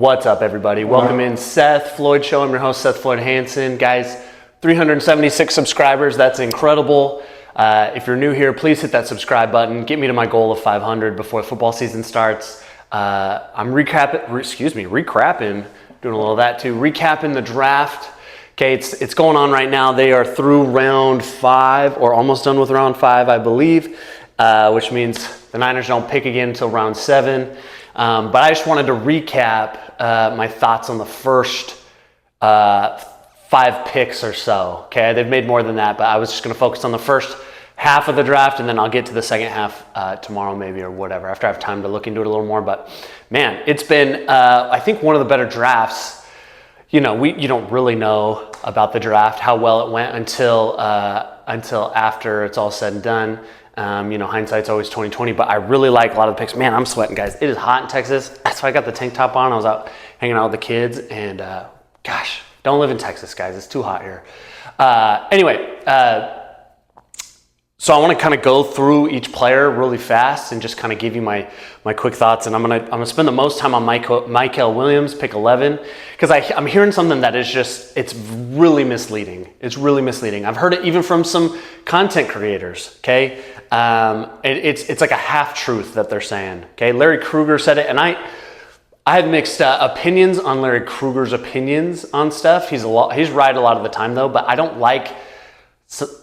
What's up, everybody? Welcome in Seth Floyd Show. I'm your host, Seth Floyd Hansen. Guys, 376 subscribers. That's incredible. If you're new here, please hit that subscribe button. Get me to my goal of 500 before football season starts. I'm recapping, doing a little of that too. Recapping the draft. Okay, it's going on right now. They are through round 5, or almost done with round 5, I believe, which means the Niners don't pick again until round 7. But I just wanted to recap my thoughts on the first 5 picks or so. Okay, they've made more than that, but I was just going to focus on the first half of the draft, and then I'll get to the second half tomorrow maybe, or whatever, after I have time to look into it a little more. But man, it's been, I think, one of the better drafts. You know, you don't really know about the draft, how well it went until after it's all said and done. You know, hindsight's always 20/20, but I really like a lot of the picks. Man, I'm sweating, guys. It is hot in Texas. That's why I got the tank top on. I was out hanging out with the kids, and gosh, don't live in Texas, guys. It's too hot here. Anyway, so I want to kind of go through each player really fast and just kind of give you my quick thoughts. And I'm gonna spend the most time on Michael Williams, pick 11, because I'm hearing something that is just, it's really misleading. It's really misleading. I've heard it even from some content creators. Okay, it's like a half truth that they're saying. Okay, Larry Krueger said it, and I have mixed opinions on Larry Krueger's opinions on stuff. He's right a lot of the time though, but I don't like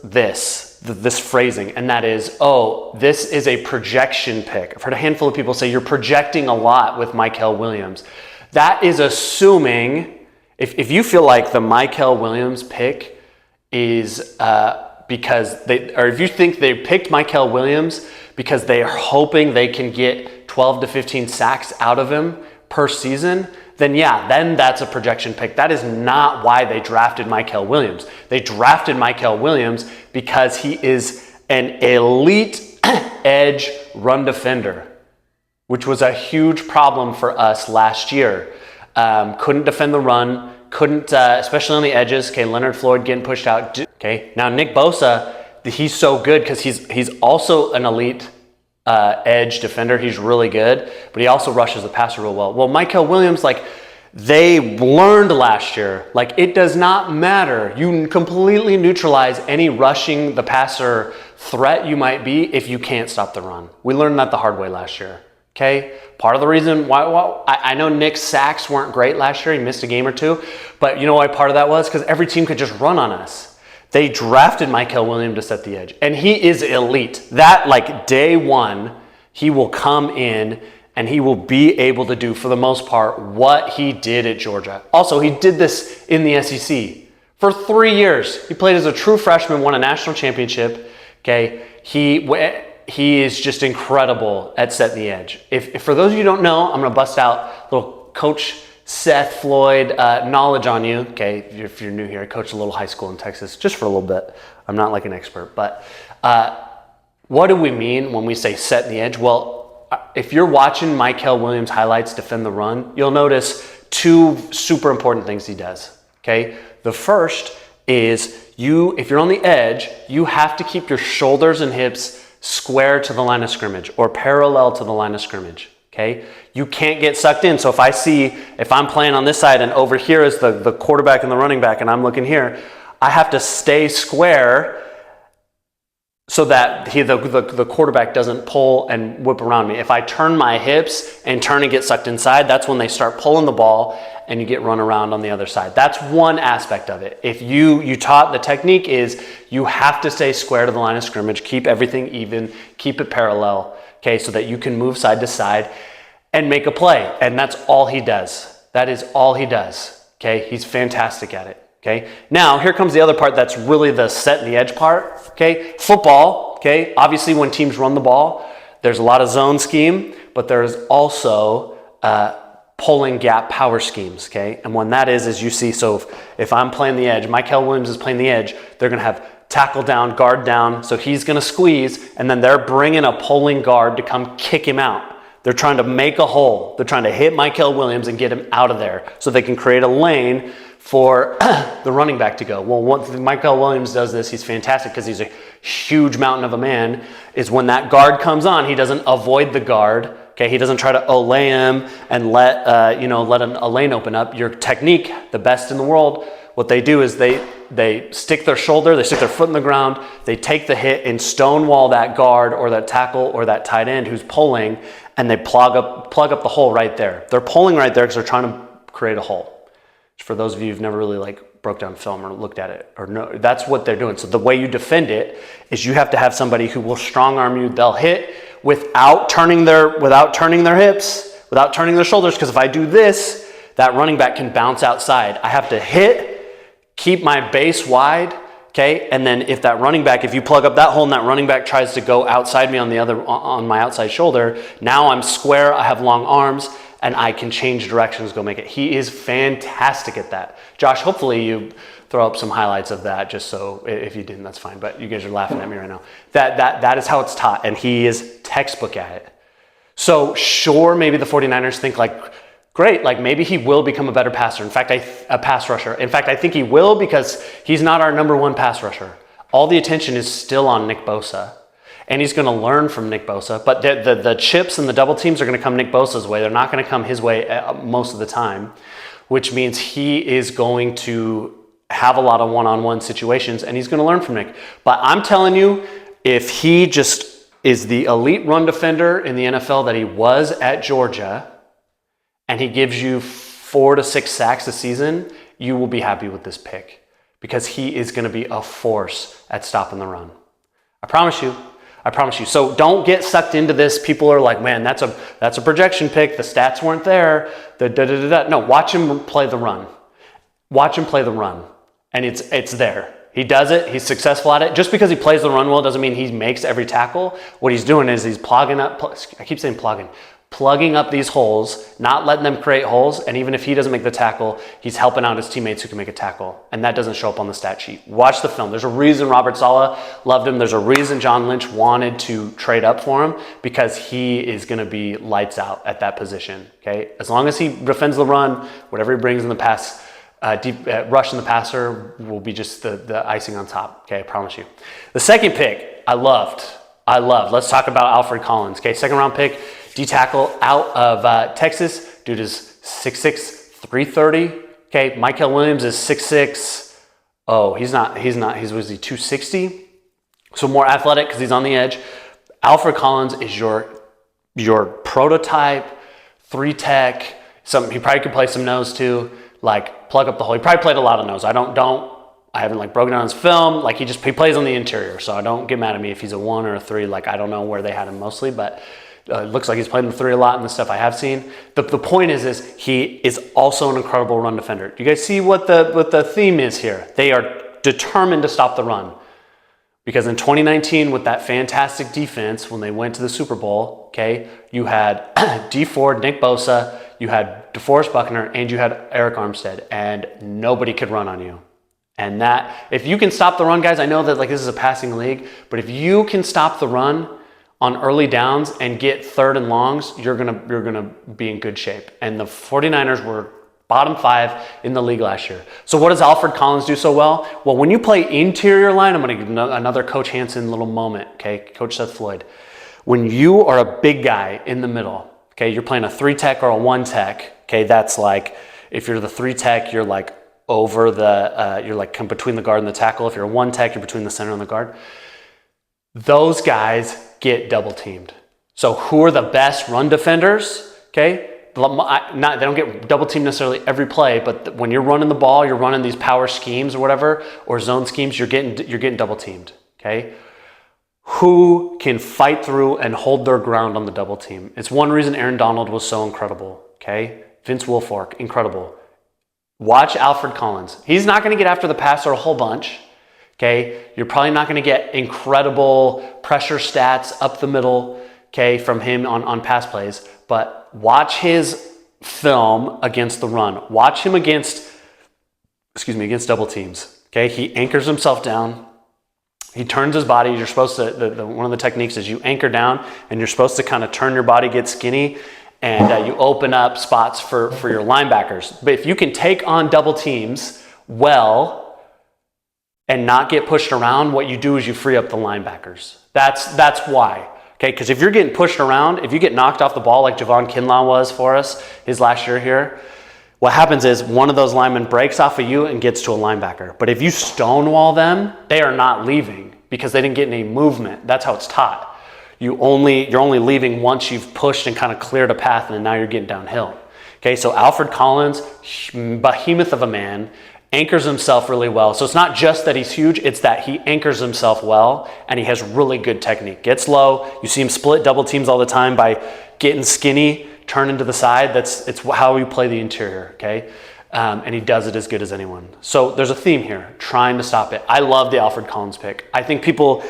this phrasing, and that is, oh, this is a projection pick. I've heard a handful of people say you're projecting a lot with Michael Williams. That is assuming, if you feel like the Michael Williams pick is because if you think they picked Michael Williams because they are hoping they can get 12 to 15 sacks out of him per season, then that's a projection pick. That is not why they drafted Michael Williams. They drafted Michael Williams because he is an elite edge run defender, which was a huge problem for us last year. Couldn't defend the run, couldn't, especially on the edges. Okay, Leonard Floyd getting pushed out. Okay, now Nick Bosa, he's so good because he's also an elite edge defender. He's really good, but he also rushes the passer real well. Well, Michael Williams, like, they learned last year, like, it does not matter. You completely neutralize any rushing the passer threat you might be if you can't stop the run. We learned that the hard way last year. Okay, part of the reason why I know Nick's sacks weren't great last year. He missed a game or two, but you know why part of that was? Because every team could just run on us. They drafted Michael Williams to set the edge, and he is elite. That, like, day one, he will come in and he will be able to do, for the most part, what he did at Georgia. Also, he did this in the SEC for 3 years. He played as a true freshman, won a national championship. Okay, he is just incredible at setting the edge. If for those of you who don't know, I'm going to bust out little Coach Seth Floyd knowledge on you. Okay, if you're new here, I coached a little high school in Texas just for a little bit. I'm not like an expert, but what do we mean when we say set the edge? Well, if you're watching Michael Williams highlights defend the run, you'll notice 2 super important things he does. Okay, the first is if you're on the edge, you have to keep your shoulders and hips square to the line of scrimmage or parallel to the line of scrimmage. Okay, you can't get sucked in. So if I'm playing on this side and over here is the quarterback and the running back and I'm looking here, I have to stay square so that the quarterback doesn't pull and whip around me. If I turn my hips and turn and get sucked inside, that's when they start pulling the ball and you get run around on the other side. That's one aspect of it. If you taught, the technique is you have to stay square to the line of scrimmage, keep everything even, keep it parallel, okay, so that you can move side to side and make a play. And that's all he does. That is all he does, okay? He's fantastic at it. Okay, now here comes the other part that's really the set and the edge part. Okay, football. Okay, obviously when teams run the ball, there's a lot of zone scheme, but there's also pulling gap power schemes. Okay, and when that is you see, so if I'm playing the edge, Michael Williams is playing the edge, they're going to have tackle down, guard down, so he's going to squeeze, and then they're bringing a pulling guard to come kick him out. They're trying to make a hole. They're trying to hit Michael Williams and get him out of there so they can create a lane for the running back to go. Well, once Michael Williams does this, he's fantastic because he's a huge mountain of a man, is when that guard comes on, he doesn't avoid the guard, Okay, he doesn't try to Olay him and let a lane open up. Your technique, the best in the world, what they do is they stick their shoulder, they stick their foot in the ground, they take the hit and stonewall that guard or that tackle or that tight end who's pulling, and they plug up the hole right there. They're pulling right there because they're trying to create a hole. For those of you who've never really like broke down film or looked at it or no, that's what they're doing. So the way you defend it is you have to have somebody who will strong arm you. They'll hit without turning their hips, without turning their shoulders. Because if I do this, that running back can bounce outside. I have to hit, keep my base wide. Okay, and then if you plug up that hole and that running back tries to go outside me on my outside shoulder, now I'm square, I have long arms, and I can change directions, go make it. He is fantastic at that. Josh, hopefully you throw up some highlights of that, just so if you didn't, that's fine. But you guys are laughing at me right now. That is how it's taught, and he is textbook at it. So sure, maybe the 49ers think like, great, like maybe he will become a better passer. In fact, a pass rusher. In fact, I think he will because he's not our number one pass rusher. All the attention is still on Nick Bosa. And he's going to learn from Nick Bosa. But the chips and the double teams are going to come Nick Bosa's way. They're not going to come his way most of the time, which means he is going to have a lot of one-on-one situations, and he's going to learn from Nick. But I'm telling you, if he just is the elite run defender in the NFL that he was at Georgia, and he gives you 4 to 6 sacks a season, you will be happy with this pick because he is going to be a force at stopping the run. I promise you. So don't get sucked into this. People are like, man, that's a projection pick. The stats weren't there. No, watch him play the run. And it's there. He does it. He's successful at it. Just because he plays the run well doesn't mean he makes every tackle. What he's doing is he's plugging up these holes, not letting them create holes. And even if he doesn't make the tackle, he's helping out his teammates who can make a tackle. And that doesn't show up on the stat sheet. Watch the film. There's a reason Robert Saleh loved him. There's a reason John Lynch wanted to trade up for him, because he is going to be lights out at that position. Okay, as long as he defends the run, whatever he brings in the pass, deep rush in the passer will be just the icing on top. Okay, I promise you. The second pick, I loved. Let's talk about Alfred Collins. Okay, second round pick. D tackle out of Texas. Dude is 6'6", 330. Okay, Michael Williams is 6'6". Oh, he's not. Was he 260? So more athletic because he's on the edge. Alfred Collins is your prototype 3-tech. He probably could play some nose too. Like plug up the hole. He probably played a lot of nose. I haven't like broken down his film. Like he plays on the interior. So don't get mad at me if he's a 1 or a 3. Like I don't know where they had him mostly, but. It looks like he's played in the 3 a lot in the stuff I have seen. The point is he is also an incredible run defender. Do you guys see what the theme is here? They are determined to stop the run. Because in 2019, with that fantastic defense, when they went to the Super Bowl, okay, you had D Ford, Nick Bosa, you had DeForest Buckner, and you had Eric Armstead, and nobody could run on you. And that, if you can stop the run, guys, I know that like this is a passing league, but if you can stop the run on early downs and get 3rd and longs, you're gonna be in good shape. And the 49ers were bottom 5 in the league last year. So what does Alfred Collins do so well? Well, when you play interior line, I'm gonna give another Coach Hansen little moment, okay? Coach Seth Floyd. When you are a big guy in the middle, okay, you're playing a 3-tech or a 1-tech, okay, that's like, if you're the 3-tech, you're like over you're like between the guard and the tackle. If you're a 1-tech, you're between the center and the guard. Those guys get double teamed. So who are the best run defenders? Okay, they don't get double teamed necessarily every play, but when you're running the ball, you're running these power schemes or whatever, or zone schemes, you're getting double teamed. Okay, who can fight through and hold their ground on the double team? It's one reason Aaron Donald was so incredible. Okay, Vince Wilfork, incredible. Watch Alfred Collins. He's not going to get after the passer a whole bunch. Okay, you're probably not going to get incredible pressure stats up the middle, okay, from him on pass plays, but watch his film against the run. Watch him against double teams. Okay, he anchors himself down. He turns his body. You're supposed to, one of the techniques is you anchor down and you're supposed to kind of turn your body, get skinny, and you open up spots for your linebackers. But if you can take on double teams well, and not get pushed around, what you do is you free up the linebackers. That's why. Okay, because if you're getting pushed around, if you get knocked off the ball like Javon Kinlaw was for us his last year here, what happens is one of those linemen breaks off of you and gets to a linebacker. But if you stonewall them, they are not leaving because they didn't get any movement. That's how it's taught. You're only leaving once you've pushed and kind of cleared a path, and then now you're getting downhill. Okay, so Alfred Collins, behemoth of a man, anchors himself really well. So it's not just that he's huge, it's that he anchors himself well and he has really good technique. Gets low, you see him split double teams all the time by getting skinny, turn into the side. It's how we play the interior, okay? And he does it as good as anyone. So there's a theme here, trying to stop it. I love the Alfred Collins pick. I think people,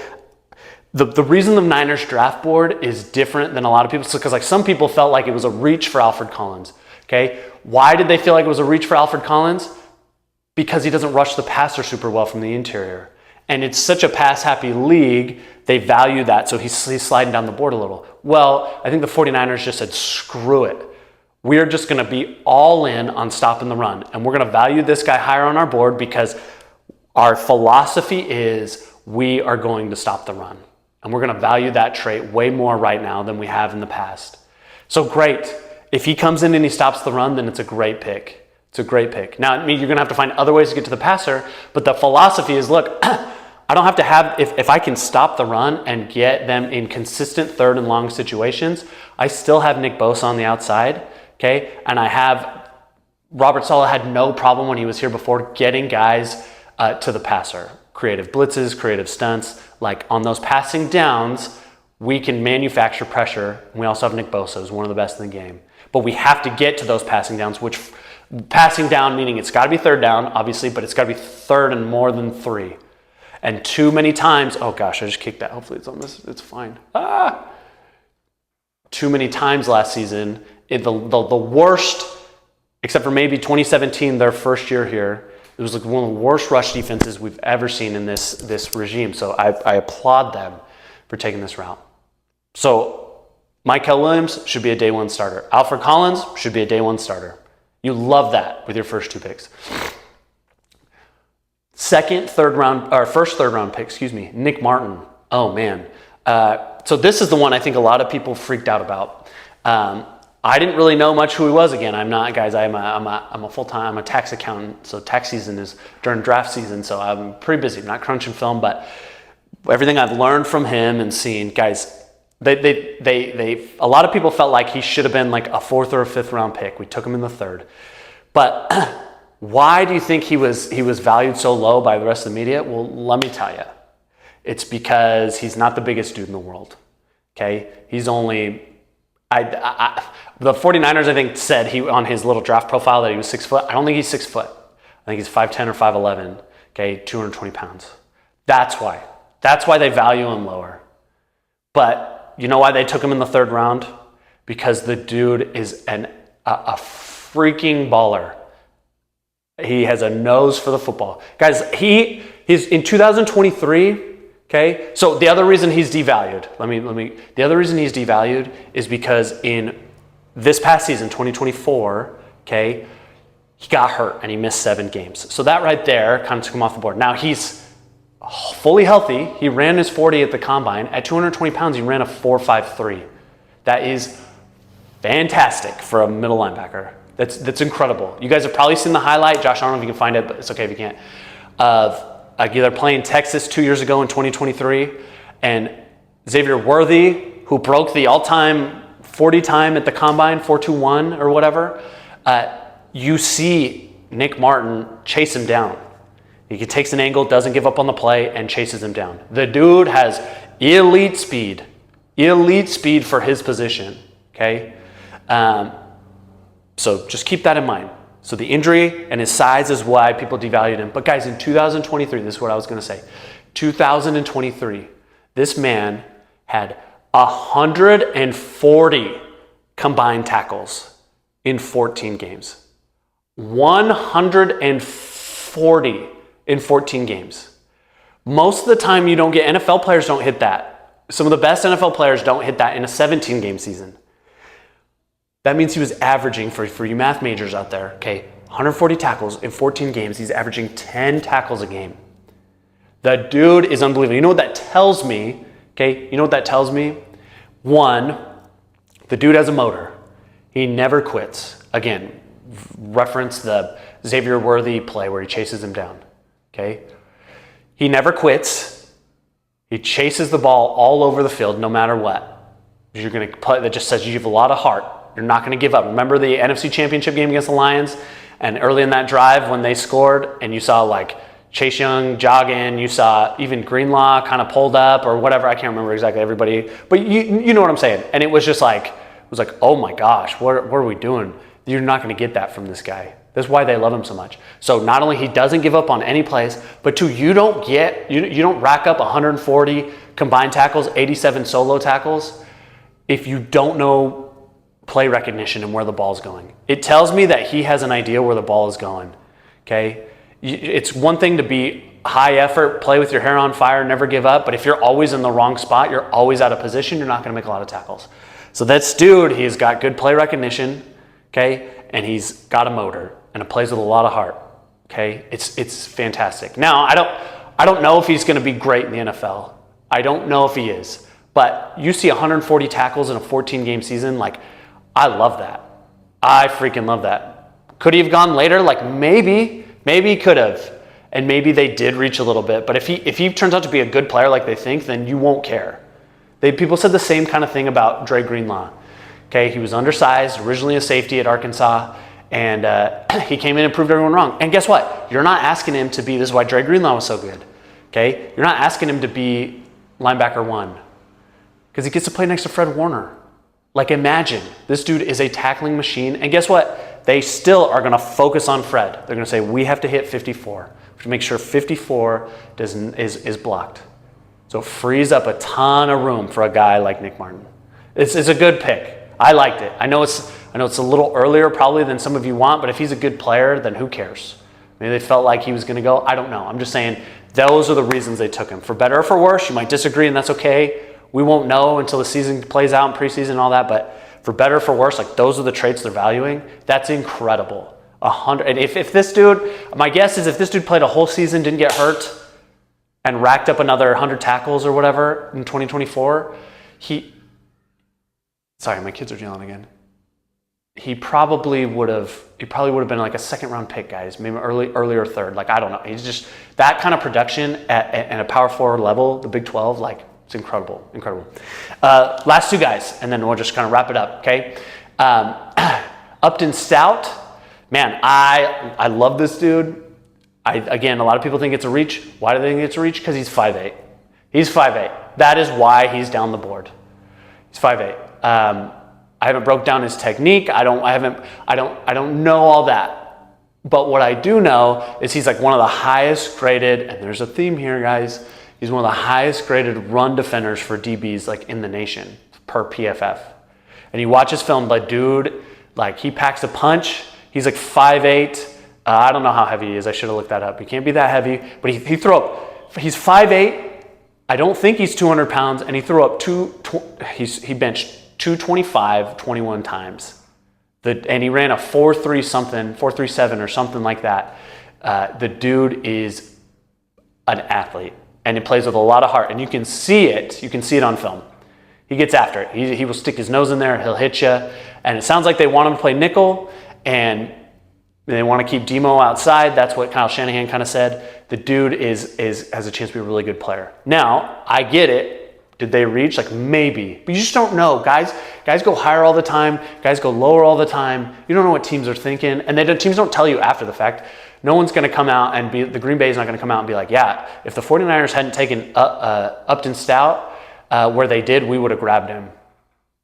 the reason the Niners draft board is different than a lot of people, because like some people felt like it was a reach for Alfred Collins, okay? Why did they feel like it was a reach for Alfred Collins? Because he doesn't rush the passer super well from the interior. And it's such a pass-happy league, they value that, so he's sliding down the board a little. Well, I think the 49ers just said, screw it. We're just going to be all in on stopping the run. And we're going to value this guy higher on our board because our philosophy is we are going to stop the run. And we're going to value that trait way more right now than we have in the past. So great. If he comes in and he stops the run, then it's a great pick. It's a great pick. Now, I mean, you're going to have to find other ways to get to the passer, but the philosophy is, look, I don't have to have, if I can stop the run and get them in consistent third and long situations, I still have Nick Bosa on the outside, okay? And I have, Robert Saleh had no problem when he was here before getting guys to the passer. Creative blitzes, creative stunts, like on those passing downs, we can manufacture pressure. We also have Nick Bosa, who's one of the best in the game. But we have to get to those passing downs, which passing down meaning it's got to be third down, obviously, but it's got to be third and more than 3. And too many times, oh gosh, I just kicked that. Hopefully it's on this. It's fine. Too many times last season, the worst, except for maybe 2017, their first year here, it was like one of the worst rush defenses we've ever seen in this regime. So I applaud them for taking this route. So Mykel Williams should be a day one starter. Alfred Collins should be a day one starter. You love that with your first 2 picks. First third round pick, Nick Martin. Oh man. So this is the one I think a lot of people freaked out about. I didn't really know much who he was again. I'm not, guys, I'm a full-time, I'm a tax accountant. So tax season is during draft season. So I'm pretty busy. I'm not crunching film, but everything I've learned from him and seen, guys, a lot of people felt like he should have been like a 4th or a 5th round pick. We took him in the 3rd. But why do you think he was valued so low by the rest of the media? Well, let me tell you. It's because he's not the biggest dude in the world. Okay? He's only, the 49ers, I think, said he on his little draft profile that he was 6 foot. I don't think he's 6 foot. I think he's 5'10" or 5'11", okay, 220 pounds. That's why. That's why they value him lower. But you know why they took him in the 3rd round? Because the dude is a freaking baller. He has a nose for the football. Guys, he's in 2023, okay? So the other reason he's devalued, the other reason he's devalued is because in this past season, 2024, okay, he got hurt and he missed 7 games. So that right there kind of took him off the board. Now he's fully healthy. He ran his 40 at the combine. At 220 pounds, he ran a 4.53. That is fantastic for a middle linebacker. That's incredible. You guys have probably seen the highlight. Josh, I don't know if you can find it, but it's okay if you can't. Of either playing Texas 2 years ago in 2023, and Xavier Worthy, who broke the all-time 40 time at the combine, 4.21 or whatever. You see Nick Martin chase him down. He takes an angle, doesn't give up on the play, and chases him down. The dude has elite speed for his position, okay? So just keep that in mind. So the injury and his size is why people devalued him. But guys, in 2023, this is what I was going to say. 2023, this man had 140 combined tackles in 14 games. 140 in 14 games. Most of the time you don't get, NFL players don't hit that. Some of the best NFL players don't hit that in a 17-game season. That means he was averaging, for you math majors out there, okay, 140 tackles in 14 games. He's averaging 10 tackles a game. The dude is unbelievable. You know what that tells me, okay? You know what that tells me? One, the dude has a motor. He never quits. Again, reference the Xavier Worthy play where he chases him down. Okay? He never quits. He chases the ball all over the field no matter what. You're going to play, that just says you have a lot of heart. You're not going to give up. Remember the NFC Championship game against the Lions? And early in that drive when they scored and you saw like Chase Young jogging, you saw even Greenlaw kind of pulled up or whatever. I can't remember exactly everybody, but you know what I'm saying. And it was just like, it was like, oh my gosh, what are we doing? You're not going to get that from this guy. That's why they love him so much. So not only he doesn't give up on any plays, but two, you don't rack up 140 combined tackles, 87 solo tackles if you don't know play recognition and where the ball's going. It tells me that he has an idea where the ball is going. Okay? It's one thing to be high effort, play with your hair on fire, never give up, but if you're always in the wrong spot, you're always out of position, you're not going to make a lot of tackles. So this dude, he's got good play recognition, okay? And he's got a motor and it plays with a lot of heart. Okay? It's fantastic. Now, I don't know if he's going to be great in the NFL. I don't know if he is. But you see 140 tackles in a 14-game season, like, I love that. I freaking love that. Could he have gone later? Like, maybe he could have. And maybe they did reach a little bit. But if he turns out to be a good player like they think, then you won't care. People said the same kind of thing about Dre Greenlaw. Okay, he was undersized, originally a safety at Arkansas, and he came in and proved everyone wrong. And guess what? You're not asking him to be, this is why Dre Greenlaw was so good. Okay, you're not asking him to be linebacker 1 because he gets to play next to Fred Warner. Like, imagine, this dude is a tackling machine. And guess what? They still are going to focus on Fred. They're going to say, we have to hit 54. We have to make sure 54 is blocked. So it frees up a ton of room for a guy like Nick Martin. It's a good pick. I liked it. I know it's a little earlier probably than some of you want, but if he's a good player, then who cares? Maybe they felt like he was going to go. I don't know. I'm just saying those are the reasons they took him. For better or for worse, you might disagree, and that's okay. We won't know until the season plays out in preseason and all that, but for better or for worse, like those are the traits they're valuing. That's incredible. 100. And if this dude, my guess is if this dude played a whole season, didn't get hurt, and racked up another 100 tackles or whatever in 2024, sorry, my kids are yelling again. He probably would have been like a second-round pick, guys, maybe earlier third. Like, I don't know. He's just that kind of production at a power forward level, the Big 12, like, it's incredible. Last two guys, and then we'll just kind of wrap it up, okay? Upton Stout, man, I love this dude. Again, a lot of people think it's a reach. Why do they think it's a reach? Because he's 5'8". He's 5'8". That is why he's down the board. He's 5'8". I haven't broke down his technique. I don't know all that. But what I do know is he's like one of the highest graded, and there's a theme here, guys. He's one of the highest graded run defenders for DBs like in the nation per PFF. And you watch his film, like, dude, like, he packs a punch. He's like 5'8". I don't know how heavy he is. I should have looked that up. He can't be that heavy, but he threw up. He's 5'8". I don't think he's 200 pounds, and he threw up he benched 225 21 times. And he ran a 4.3 something, 4.37 or something like that. The dude is an athlete, and he plays with a lot of heart, and you can see it. You can see it on film. He gets after it. He will stick his nose in there. He'll hit you, and it sounds like they want him to play nickel, and they want to keep Demo outside. That's what Kyle Shanahan kind of said. The dude has a chance to be a really good player. Now, I get it. Did they reach? Like, maybe. But you just don't know. Guys go higher all the time. Guys go lower all the time. You don't know what teams are thinking. And teams don't tell you after the fact. No one's going to come out and the Green Bay is not going to come out and be like, yeah, if the 49ers hadn't taken Upton Stout where they did, we would have grabbed him.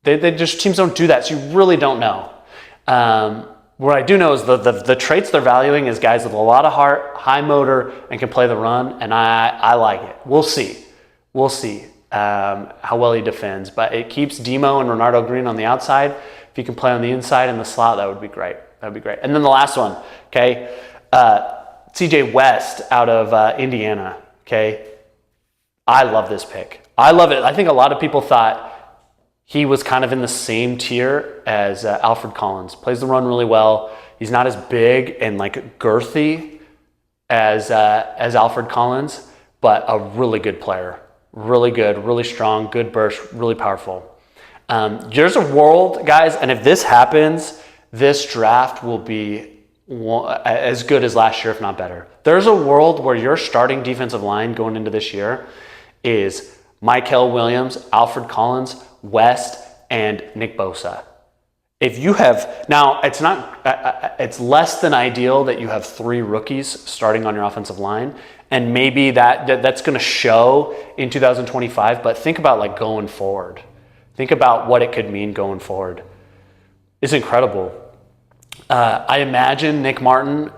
Teams don't do that. So you really don't know. What I do know is the traits they're valuing is guys with a lot of heart, high motor, and can play the run, and I like it. We'll see how well he defends, but it keeps Demo and Renardo Green on the outside. If he can play on the inside in the slot, that would be great. And then the last one, okay, CJ West out of Indiana, okay. I love this pick. I love it. I think a lot of people thought he was kind of in the same tier as Alfred Collins. Plays the run really well. He's not as big and like girthy as Alfred Collins, but a really good player. Really good, really strong, good burst, really powerful. There's a world, guys, and if this happens, this draft will be as good as last year, if not better. There's a world where your starting defensive line going into this year is Mykel Williams, Alfred Collins, West, and Nick Bosa. If you have, now it's not, it's less than ideal that you have 3 rookies starting on your offensive line, and maybe that's going to show in 2025, but think about like going forward. Think about what it could mean going forward. It's incredible. I imagine Nick Martin,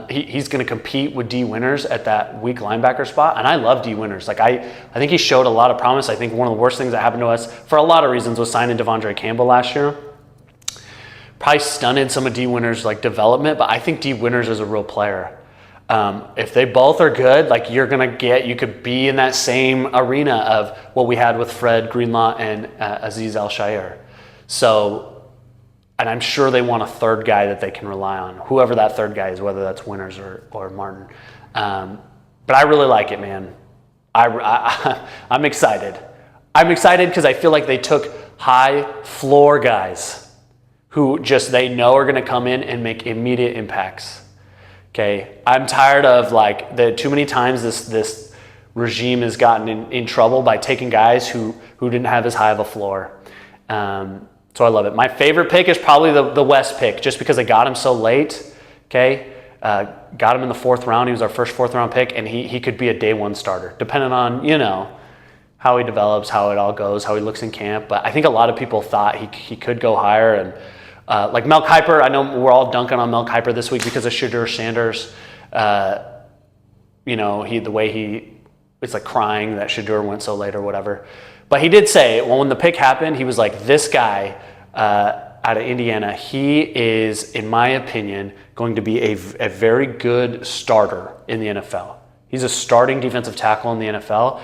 he's going to compete with D. Winters at that weak linebacker spot, and I love D. Winters. Like I think he showed a lot of promise. I think one of the worst things that happened to us for a lot of reasons was signing Devondre Campbell last year. Probably stunted some of D. Winters' like development, but I think D. Winters is a real player. If they both are good, like you could be in that same arena of what we had with Fred Greenlaw and Azeez Al-Shaair. So, and I'm sure they want a third guy that they can rely on, whoever that third guy is, whether that's Winters or Martin. But I really like it, man. I'm excited. I'm excited because I feel like they took high floor guys who just they know are going to come in and make immediate impacts. Okay, I'm tired of like too many times this regime has gotten in trouble by taking guys who didn't have as high of a floor. So I love it. My favorite pick is probably the West pick, just because I got him so late. Okay, got him in the 4th round. He was our first 4th round pick, and he could be a day 1 starter, depending on how he develops, how it all goes, how he looks in camp. But I think a lot of people thought he could go higher, and like Mel Kiper, I know we're all dunking on Mel Kiper this week because of Shedeur Sanders. The way it's like crying that Shedeur went so late or whatever. But he did say, well, when the pick happened, he was like, this guy out of Indiana, he is, in my opinion, going to be a very good starter in the NFL. He's a starting defensive tackle in the NFL,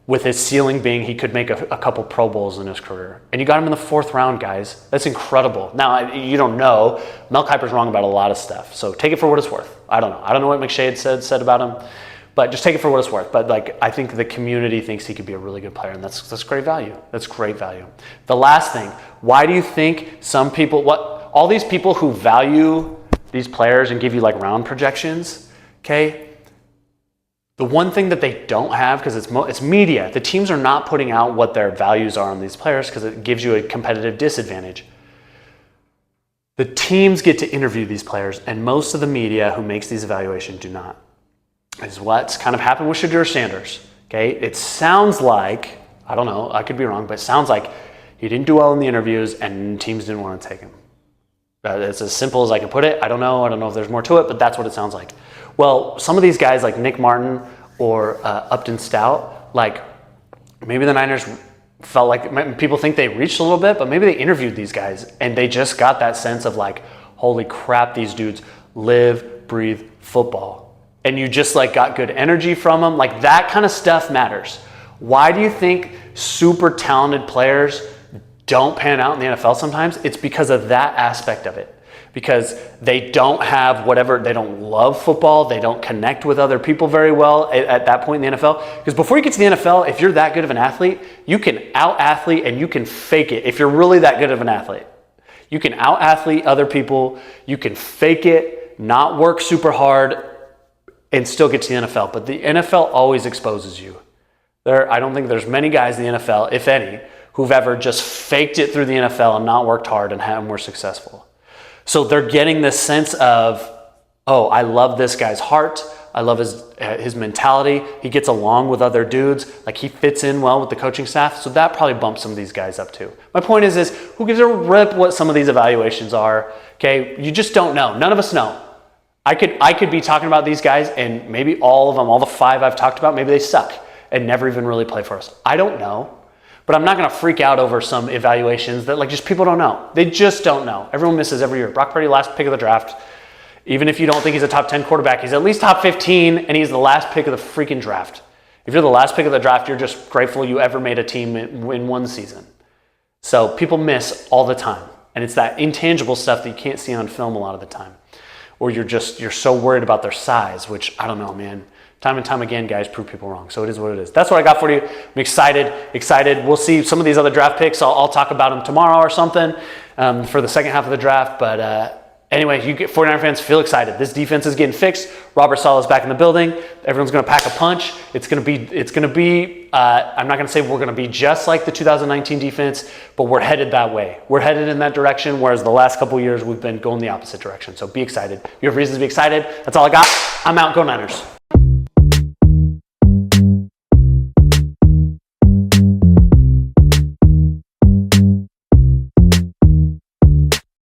with his ceiling being he could make a couple Pro Bowls in his career. And you got him in the 4th round, guys. That's incredible. Now, you don't know. Mel Kiper's wrong about a lot of stuff. So take it for what it's worth. I don't know. I don't know what McShade said about him, but just take it for what it's worth. But like, I think the community thinks he could be a really good player, and that's great value. That's great value. The last thing, why do you think some people, all these people who value these players and give you like round projections, okay? The one thing that they don't have, because it's media, the teams are not putting out what their values are on these players because it gives you a competitive disadvantage. The teams get to interview these players, and most of the media who makes these evaluations do not. Is what's kind of happened with Shedeur Sanders. Okay, it sounds like, I don't know, I could be wrong, but it sounds like he didn't do well in the interviews and teams didn't want to take him. It's as simple as I can put it. I don't know if there's more to it, but that's what it sounds like. Well, some of these guys like Nick Martin or Upton Stout, like maybe the Niners felt like, people think they reached a little bit, but maybe they interviewed these guys and they just got that sense of like, holy crap, these dudes live, breathe football. And you just like got good energy from them. Like that kind of stuff matters. Why do you think super talented players don't pan out in the NFL sometimes? It's because of that aspect of it. Because they don't have they don't love football, they don't connect with other people very well at that point in the NFL. Because before you get to the NFL, if you're that good of an athlete, you can out-athlete and you can fake it if you're really that good of an athlete. You can out-athlete other people, you can fake it, not work super hard, and still get to the NFL. But the NFL always exposes you. I don't think there's many guys in the NFL, if any, who've ever just faked it through the NFL and not worked hard and were successful. So they're getting this sense of, oh, I love this guy's heart. I love his mentality. He gets along with other dudes. Like he fits in well with the coaching staff. So that probably bumps some of these guys up too. My point is who gives a rip what some of these evaluations are? Okay, you just don't know. None of us know. I could be talking about these guys and maybe all of them, all the 5 I've talked about, maybe they suck and never even really play for us. I don't know. But I'm not going to freak out over some evaluations that like just people don't know. They just don't know. Everyone misses every year. Brock Purdy, last pick of the draft. Even if you don't think he's a top 10 quarterback, he's at least top 15, and he's the last pick of the freaking draft. If you're the last pick of the draft, you're just grateful you ever made a team in one season. So people miss all the time. And it's that intangible stuff that you can't see on film a lot of the time. Or you're so worried about their size, which I don't know, man. Time and time again, guys prove people wrong. So it is what it is. That's what I got for you. I'm excited. We'll see some of these other draft picks. I'll talk about them tomorrow or something for the second half of the draft. But anyway, you get 49er fans, feel excited. This defense is getting fixed. Robert Saleh's back in the building. Everyone's going to pack a punch. It's going to be. I'm not going to say we're going to be just like the 2019 defense, but we're headed that way. We're headed in that direction. Whereas the last couple of years we've been going the opposite direction. So be excited. You have reasons to be excited. That's all I got. I'm out. Go Niners.